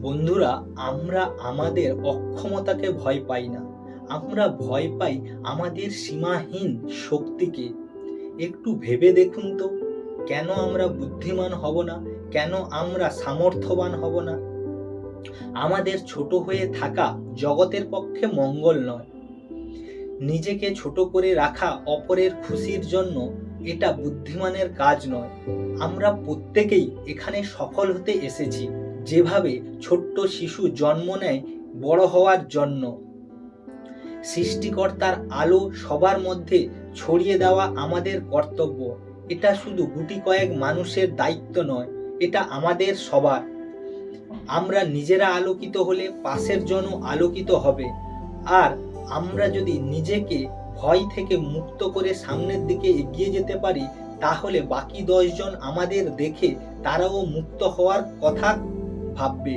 বন্ধুরা, আমরা আমাদের অক্ষমতাকে ভয় পাই না, আমরা ভয় পাই আমাদের সীমাহীন শক্তিকে। একটু ভেবে দেখুন তো, কেন আমরা বুদ্ধিমান হব না? কেন আমরা সামর্থ্যবান হব না? আমাদের ছোট হয়ে থাকা জগতের পক্ষে মঙ্গল নয়। নিজেকে ছোট করে রাখা অপরের খুশির জন্য এটা বুদ্ধিমানের কাজ নয়। আমরা প্রত্যেকেই এখানে সফল হতে এসেছি, যেভাবে ছোট্ট শিশু জন্ম নেয় বড় হওয়ার জন্য। সৃষ্টিকর্তার আলো সবার মধ্যে ছড়িয়ে দেওয়া আমাদের কর্তব্য। এটা শুধু গুটি কয়েক মানুষের দায়িত্ব নয়, এটা আমাদের সবার। আমরা নিজেরা আলোকিত হলে পাশের জনও আলোকিত হবে। আর আমরা যদি নিজেকে ভয় থেকে মুক্ত করে সামনের দিকে এগিয়ে যেতে পারি, তাহলে বাকি 10 জন আমাদের দেখে তারাও মুক্ত হওয়ার কথা ভাববে।